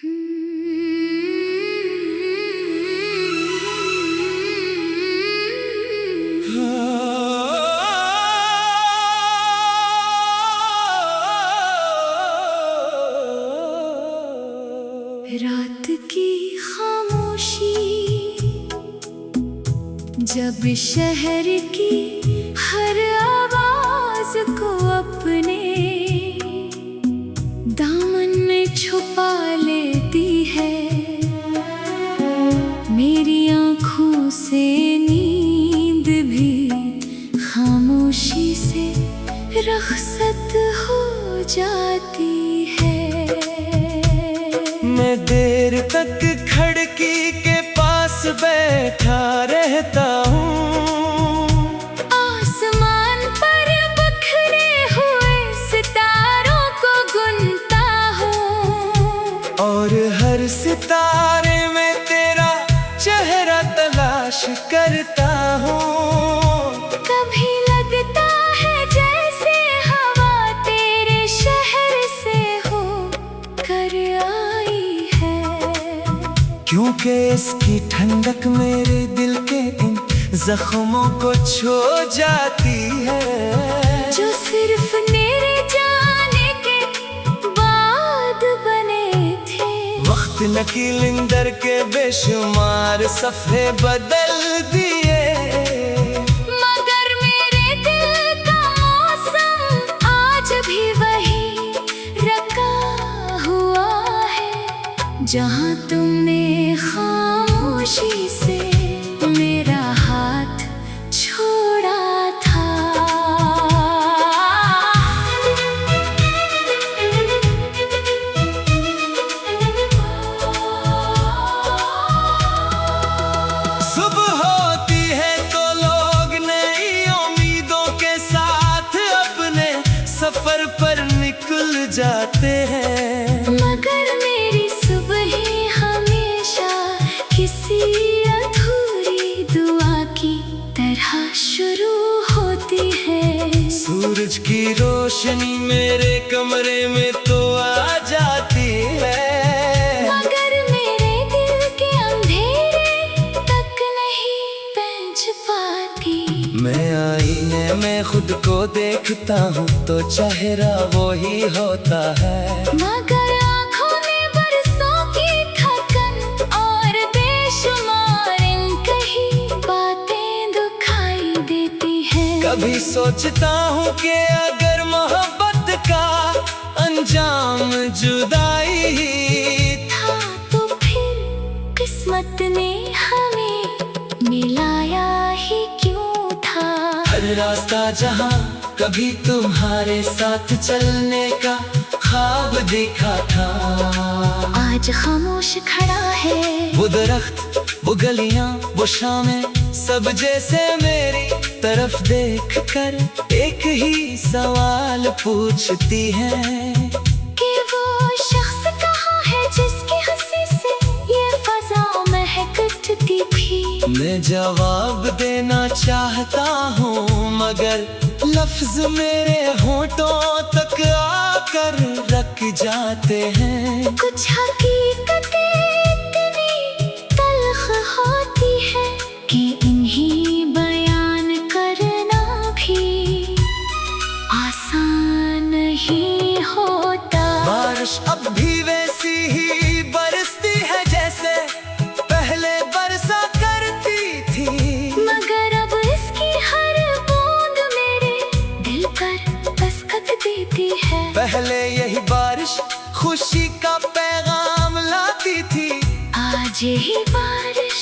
रात की खामोशी जब शहर की हर आवाज को अपने दामन में छुपा लेती है, मेरी आँखों से नींद भी खामोशी से रखसत हो जाती है। मैं देर तक खिड़की के पास बैठा रहता हूँ, आसमान पर बिखरे हुए सितारों को गिनता हूँ, और हर सितारे में तेरा चेहरा तलाश करता हूँ। कभी लगता है जैसे हवा तेरे शहर से हो कर आई है, क्योंकि इसकी ठंडक मेरे दिल के इन जख्मों को छू जाती है, जो सिर्फ मेरे जाने के बाद बने थे। वक्त न किलिंदर के बेशुमार सफ़े बदल दिए, मगर मेरे दिल का मौसम आज भी वही रखा हुआ है, जहाँ तुमने खामोशी से मेरा हाथ छोड़ा था। सुबह होती है तो लोग नई उम्मीदों के साथ अपने सफर पर निकल जाते हैं, मगर मेरी सुबह हमेशा किसी अधूरी दुआ की तरह शुरू होती है। सूरज की रोशनी मेरे कमरे में तो आ जाती है, मगर मेरे दिल के अंधेरे तक नहीं पहुंच पाती। मैं आईने में खुद को देखता हूँ तो चेहरा वो ही होता है, मगर आँखों में बरसों की थकन और बेशुमार कही बातें दुखाई देती हैं। कभी सोचता हूँ कि अगर मोहब्बत का अंजाम जुदाई ही था तो फिर किस्मत ने हमें मिलाया ही क्यों था। हर रास्ता जहाँ कभी तुम्हारे साथ चलने का ख्वाब देखा था, आज खामोश खड़ा है। वो दरख्त, वो गलियां, वो शामें, सब जैसे मेरी तरफ देख कर एक ही सवाल पूछती हैं कि वो शख्स कहाँ है जिसकी हंसी से ये फजा महकती थी। मैं जवाब देना चाहता हूँ मगर लफ्ज मेरे होठों तक आकर रख जाते हैं। कुछ हकीकतें इतनी तल्ख होती है कि इन्हीं बयान करना भी आसान नहीं होता। बारिश अब भी वैसी ही बरसती है जैसे पहले बरसा करती थी, मगर अब इसकी हर बूंद मेरे दिल पर दस्तक देती है। पहले यही बारिश खुशी का पैगाम लाती थी, आज ही बारिश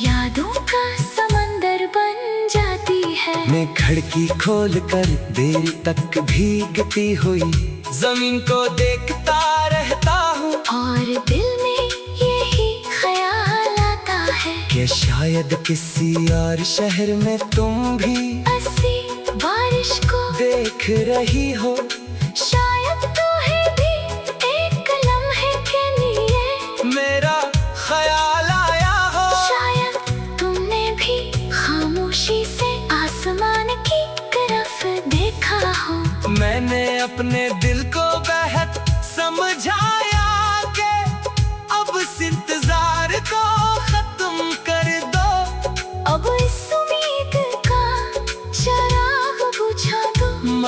यादों का समंदर बन जाती है। मैं खिड़की खोल कर देर तक भीगती हुई जमीन को देखता रहता हूँ, और दिल में यही ख्याल आता है कि शायद किसी और शहर में तुम भी ऐसी बारिश को देख रही हो। शायद तू है भी एक लम्हे के लिए मेरा ख्याल आया हो, शायद तुमने भी खामोशी से आसमान की तरफ देखा हो। मैंने अपने दिल को बेहद समझाया कि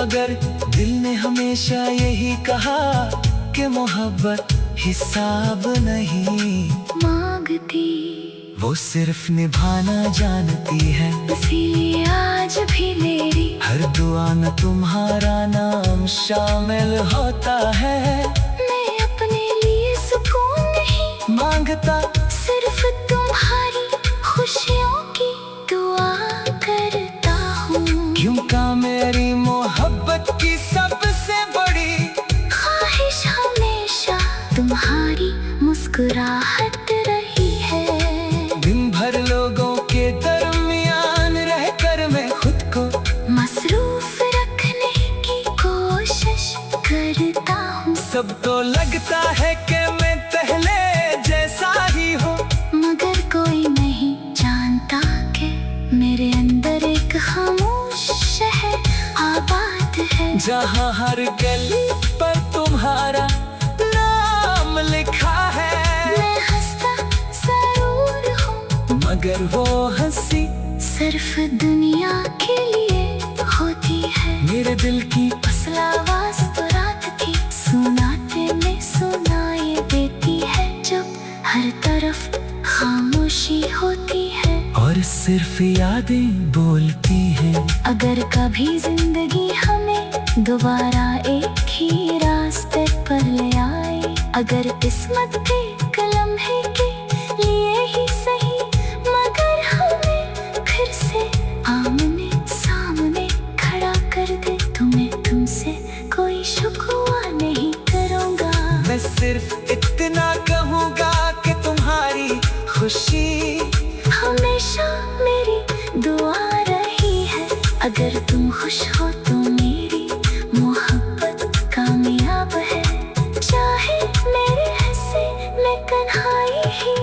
मगर दिल ने हमेशा यही कहा कि मोहब्बत हिसाब नहीं मांगती, वो सिर्फ निभाना जानती है। इसीलिए आज भी मेरी हर दुआ में तुम्हारा नाम शामिल होता है। मैं अपने लिए सुकून नहीं मांगता सिर्फ तुम्हारी खुशियों की दुआ करता हूँ। क्योंकि मेरी मोहब्बत की सबसे बड़ी ख्वाहिश हमेशा तुम्हारी मुस्कुराहट रही है। दिन भर लोगों के दरमियान रहकर मैं खुद को मसरूफ रखने की कोशिश करता हूँ। सबको लगता है कि मैं पहले जैसा ही हूँ, मगर कोई नहीं जानता कि मेरे अंदर एक खामोश शहर आबाद है। जहाँ हर गली पर तुम्हारा नाम लिखा है। मैं हंसता जरूर हूँ मगर वो हंसी सिर्फ दुनिया के लिए होती है। मेरे दिल की असल आवाज तो रात की सुनाते में सुनाई देती है, जब हर तरफ खामोशी होती है और सिर्फ यादें बोलती है। अगर कभी जिंदगी हमें दोबारा एक ही रास्ते पर ले आए, अगर किस्मत के कलम है के लिए ही सही, मगर हमें फिर से आमने सामने खड़ा कर दे, तुम्हें तुमसे कोई शुक्वा नहीं करूँगा। मैं सिर्फ इतना कहूँगा कि तुम्हारी खुशी हमेशा मेरी दुआ रही है। अगर तुम खुश हो तो मेरी मोहब्बत कामयाब है। चाहे मेरे हिस्से में कन्हाई ही